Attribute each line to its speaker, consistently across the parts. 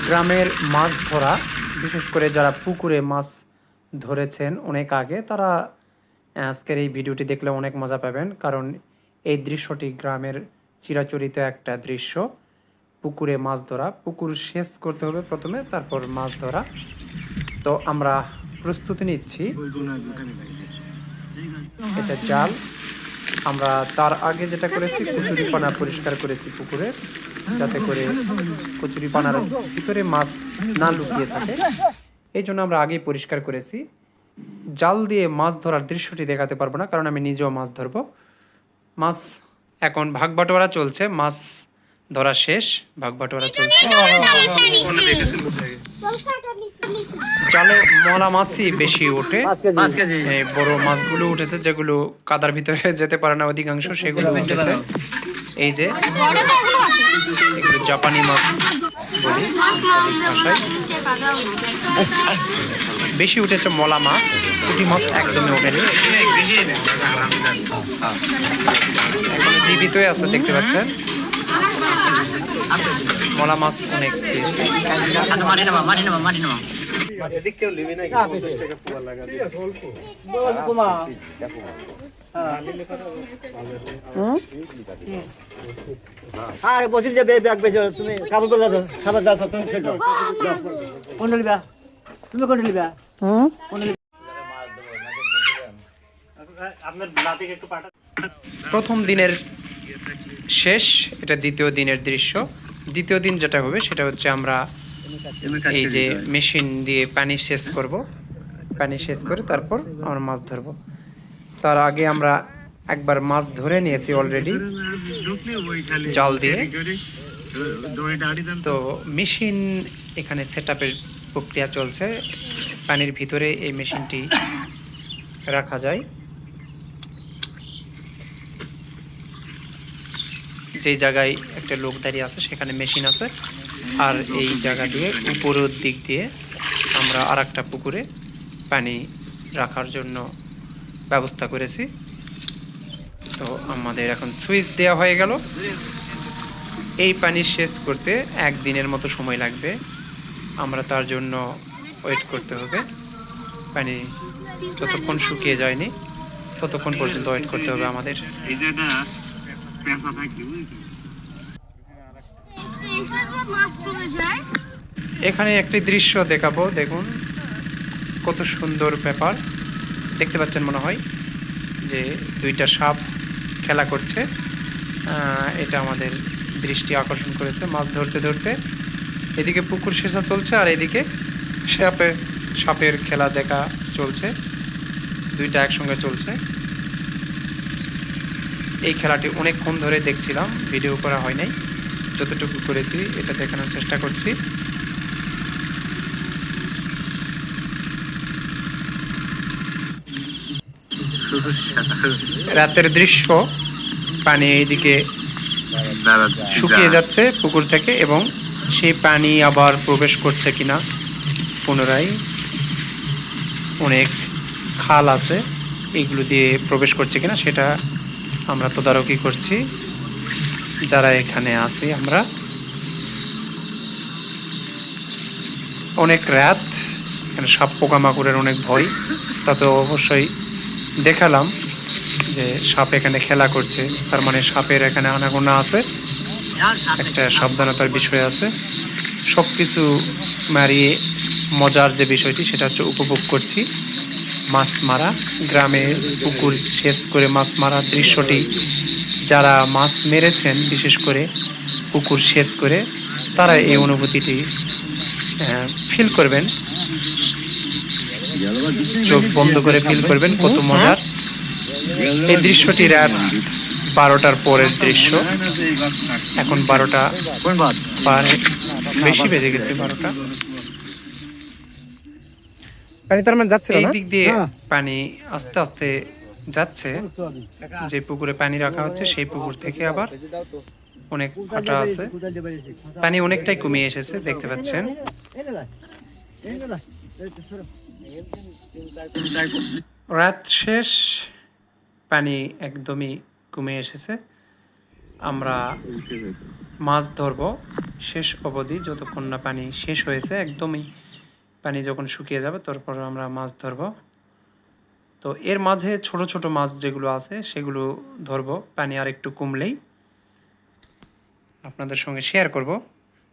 Speaker 1: গ্রামের মাছ ধরা, বিশেষ করে যারা পুকুরে মাছ ধরেছেন অনেক আগে, তারা আজকের এই ভিডিওটি দেখলে অনেক মজা পাবেন। কারণ এই দৃশ্যটি গ্রামের চিরাচরিত একটা দৃশ্য। পুকুরে মাছ ধরা, পুকুর সেচ করতে হবে প্রথমে, তারপর মাছ ধরা। তো আমরা প্রস্তুতি নিচ্ছি। এটা জাল। আমরা তার আগে যেটা করেছি, কচুরিপানা পরিষ্কার করেছি পুকুরে, যাতে করে কচুরিপানার ভিতরে মাছ না লুকিয়ে থাকে। এই জন্য আমরা আগেই পরিষ্কার করেছি। জাল দিয়ে মাছ ধরার দৃশ্যটি দেখাতে পারবো না, কারণ আমি নিজেও মাছ ধরবো। মাছ এখন ভাগ বাটোয়ারা চলছে, মাছ ধরা শেষ, ভাগ বাটোয়ারা চলছে। জালে মলা মাছই বেশি ওঠে, বড় মাছগুলো উঠেছে, যেগুলো কাদার ভিতরে যেতে পারে না অধিকাংশ, সেগুলো উঠেছে। এই যে এগুলো জাপানি মাছ বলি ভাষায়। বেশি উঠেছে মলা মাছ, পুঁটি মাছ একদমই ওঠেনি, এখন জীবিতই আছে, দেখতে পাচ্ছেন। মলা মাছ অনেক পেয়েছে।
Speaker 2: আরে বসিল যে ব্যাগ বেজে তুমি কাপড় করে দাও, খাবার দাও, তুমি খেলো কোন লিবা, তুমি কোন লিবা? কোন লিবা? আপনার লাতিকে একটু পাঠা।
Speaker 1: প্রথম দিনের শেষ, এটা দ্বিতীয় দিনের দৃশ্য। দ্বিতীয় দিন যেটা হবে সেটা হচ্ছে আমরা এই যে মেশিন দিয়ে পানি সেচ করব, পানি সেচ করে তারপর আমরা মাছ ধরবো। তার আগে আমরা একবার মাছ ধরে নিয়েছি অলরেডি জাল দিয়ে। তো মেশিন এখানে সেট আপের প্রক্রিয়া চলছে, পানির ভিতরে এই মেশিনটি রাখা যায়। যে জায়গায় একটা লোক দাঁড়িয়ে আছে সেখানে মেশিন আছে, আর এই জায়গা দিয়ে উপরের দিক দিয়ে আমরা আর একটা পুকুরে পানি রাখার জন্য ব্যবস্থা করেছি। তো আমাদের এখন সুইচ দেওয়া হয়ে গেল। এই পানি সেচ করতে একদিনের মতো সময় লাগবে, আমরা তার জন্য ওয়েট করতে হবে। পানি যতক্ষণ শুকিয়ে যায়নি ততক্ষণ পর্যন্ত ওয়েট করতে হবে আমাদের। এখানে একটি দৃশ্য দেখাবো, দেখুন কত সুন্দর ব্যাপার। দেখতে পাচ্ছেন মনে হয় যে দুইটা সাপ খেলা করছে। এটা আমাদের দৃষ্টি আকর্ষণ করেছে মাছ ধরতে ধরতে। এদিকে পুকুর সেচা চলছে আর এদিকে সাপের খেলা দেখা চলছে, দুইটা একসঙ্গে চলছে। এই খেলাটি অনেকক্ষণ ধরে দেখছিলাম, ভিডিও করা হয় নাই, যতটুকু করেছি এটা দেখানোর চেষ্টা করছি। রাতের দৃশ্য, পানি এইদিকে শুকিয়ে যাচ্ছে পুকুর থেকে, এবং সেই পানি আবার প্রবেশ করছে কিনা পুনরায়। অনেক খাল আছে, এগুলো দিয়ে প্রবেশ করছে কিনা সেটা আমরা তদারকি করছি যারা এখানে আছি। আমরা অনেক রাত, এখানে সাপ পোকামাকড়ের অনেক ভয়, তা তো অবশ্যই দেখালাম যে সাপ এখানে খেলা করছে, তার মানে সাপের এখানে আনাগোনা আছে, একটা সাবধানতার বিষয় আছে। সব কিছু মারিয়ে মজার যে বিষয়টি সেটা হচ্ছে উপভোগ করছি মাছ মারা, গ্রামে পুকুর সেচ করে মাছ মারার দৃশ্যটি যারা মাছ মেরেছেন, বিশেষ করে পুকুর সেচ করে, তারা এই অনুভূতিটি ফিল করবেন, চোখ বন্ধ করে ফিল করবেন কত মজার। এই দৃশ্যটি রাত 12টার পরের দৃশ্য, এখন 12টা বেশি বেজে গেছে, 12টা।
Speaker 2: পানি তার মানে যাচ্ছে না,
Speaker 1: এই দিক দিয়ে পানি আস্তে আস্তে যাচ্ছে। যে পুকুরে পানি রাখা হচ্ছে সেই পুকুর থেকে আবার অনেক ফাটা আছে, পানি অনেকটাই কমে এসেছে, দেখতে পাচ্ছেন। রাত শেষ, পানি একদমই কমে এসেছে। আমরা মাছ ধরবো শেষ অবধি, যতক্ষণ না পানি শেষ হয়েছে একদমই, পানি যখন শুকিয়ে যাবে তারপর আমরা মাছ ধরবো। তো এর মাঝে ছোট ছোট মাছ যেগুলো আছে সেগুলো ধরবো, পানি আর একটু কমলেই আপনাদের সঙ্গে শেয়ার করব।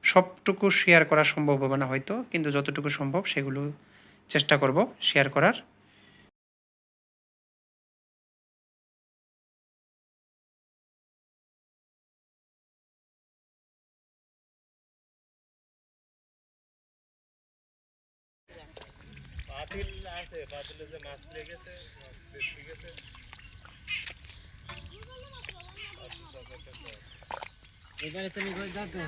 Speaker 1: সবটুকু শেয়ার করা সম্ভব হবে না হয়তো, কিন্তু যতটুকু সম্ভব সেগুলো চেষ্টা করব শেয়ার করার।
Speaker 2: এখানে তুমি কই যাও তো?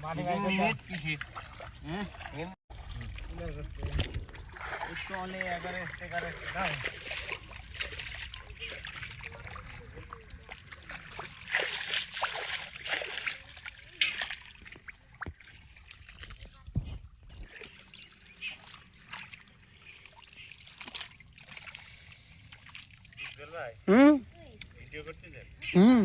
Speaker 2: মাটি গাইতে নেট কিসে? হ্যাঁ? একটু অনে একবারে সেকারে দাও।
Speaker 1: হুম হুম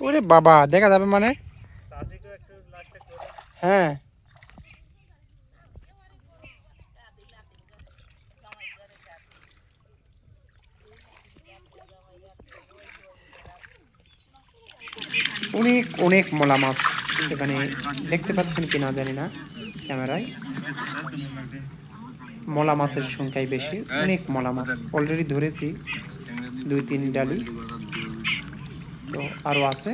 Speaker 1: ওরে বাবা, দেখা যাবে মানে? হ্যাঁ, অনেক অনেক মলা মাছ এখানে, দেখতে পাচ্ছেন কি না জানি না ক্যামেরায়। মলা মাছের সংখ্যাই বেশি, অনেক মলা মাছ অলরেডি ধরেছি 2-3 ডালি, তো আরও আছে।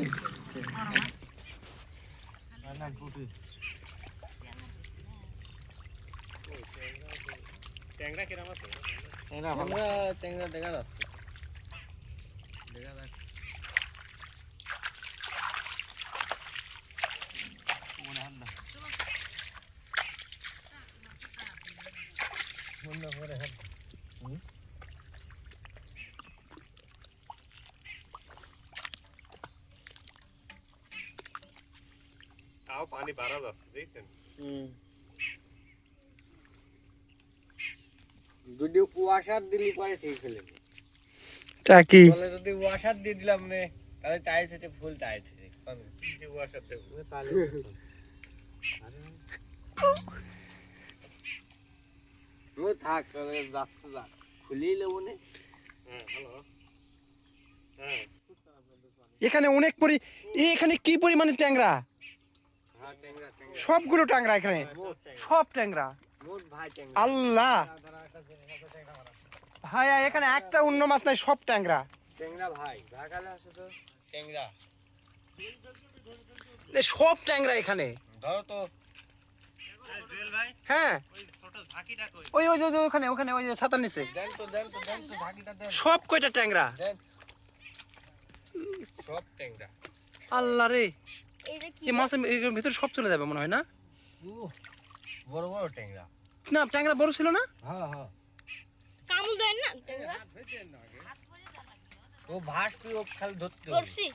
Speaker 2: ট্যাংরা কিরম আছে? ট্যাংরা দেখা যাচ্ছে। দেখা যাচ্ছে। মনে হয় না। মনে করে হাত। তাও পানি বাড়া যাচ্ছে, দেখছেন? যদি ওয়াশার দিলি পরে ঠিক হলে
Speaker 1: তা কি
Speaker 2: বলে, যদি ওয়াশার দিয়ে দিলাম নে তাহলে টাইট হতে ফুল টাইট হতে পাবে। কি যে ওয়াশার দেব তাহলে ও থাক, তাহলে যাচ্ছে যা খুলেই নেবো নে। হ্যাঁ, হ্যালো। হ্যাঁ,
Speaker 1: এখানে অনেক এখানে কি পরিমাণে ট্যাংরা!
Speaker 2: হ্যাঁ ট্যাংরা ট্যাংরা
Speaker 1: সবগুলো ট্যাংরা এখানে, সব ট্যাংরা।
Speaker 2: মোট ভাই ট্যাংরা।
Speaker 1: আল্লাহ ভাই, এখানে একটা অন্য মাছ নাই, সব ট্যাংরা।
Speaker 2: ট্যাংরা ভাই ঢাকালে আছে তো ট্যাংরা।
Speaker 1: সব ট্যাংরা এখানে,
Speaker 2: ধরো তো জুয়েল ভাই।
Speaker 1: হ্যাঁ,
Speaker 2: ওই ছোট ঝাঁকিটা কই?
Speaker 1: ওই ওই যে ওখানে ওখানে ওই যে ছাতার নিচে
Speaker 2: দেন তো ঝাঁকিটা দেন।
Speaker 1: সব কয়টা ট্যাংরা।
Speaker 2: দেন সব ট্যাংরা।
Speaker 1: আল্লাহ রে,
Speaker 3: এইটা কি
Speaker 1: এই মাছের ভিতরে সব চলে যাবে মনে হয় না?
Speaker 2: বড় বড় ট্যাংরা।
Speaker 1: না, ট্যাংরা বড় ছিল না?
Speaker 2: হ্যাঁ হ্যাঁ।
Speaker 3: কামড় দেন না ট্যাংরা?
Speaker 2: ও ভাস তুই ও খালি ধরতে হবে।
Speaker 3: ধরছি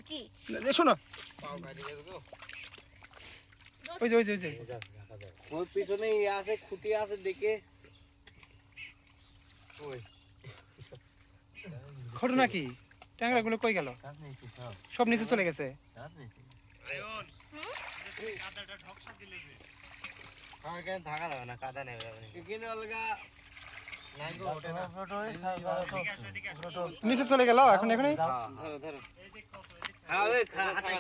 Speaker 3: কি
Speaker 1: শোনো,
Speaker 2: পাও কাটি গেছে গো।
Speaker 1: ওই যে ওই যে ওই যে
Speaker 2: ওর পিছনে ইয়ে আছে, খুঁটি আছে দেখে। ওই
Speaker 1: ঘটনা কি? ট্যাংরা গুলো কই গেল?
Speaker 2: সব নিচে সব।
Speaker 1: সব নিচে চলে গেছে।
Speaker 2: সব নিচে। আয়ন এই কাদাটা ঢকসা দিলে যে হ্যাঁ, কেন ঢাকা যাবে না, কাদা নেবে যাবে। এখানে অলগা নাই গো, ওঠে না।
Speaker 1: নিচে চলে গেল এখন এখানে।
Speaker 2: ধরো ধরো। হ্যাঁ ওই হাতে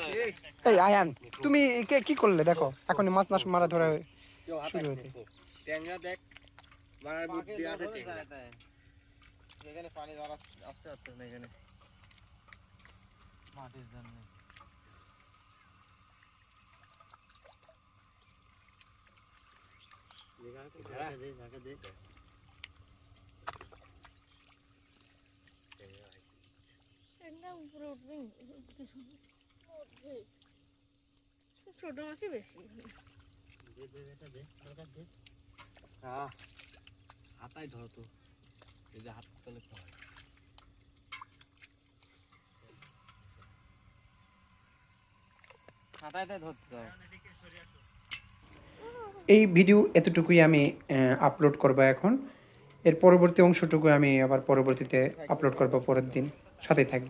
Speaker 1: এই আয়ান, তুমি কি করলে দেখো, এখন মাছ না মারা ধরা
Speaker 2: কেউ হাতে
Speaker 1: শুরু হতে।
Speaker 2: ট্যাংরা দেখ মারার বুদ্ধি আছে ট্যাংরা। এখানে পানি ধরা আসতে আসতে না, এখানে মাটির জন্য। ঢাকা দে।
Speaker 3: ট্যাংরা উপরে উঠবে কিছু উঠবে। ছোট মাছই বেশি।
Speaker 2: হ্যাঁ হাতায় ধরো তো, এই যে হাত তলে খাওয়ায়। হাতায় ধরতে হবে।
Speaker 1: এই ভিডিও এতটুকুই আমি আপলোড করব এখন। এর পরবর্তী অংশটুকু আমি আবার পরবর্তীতে আপলোড করব পরের দিন। সাথে থাকবে।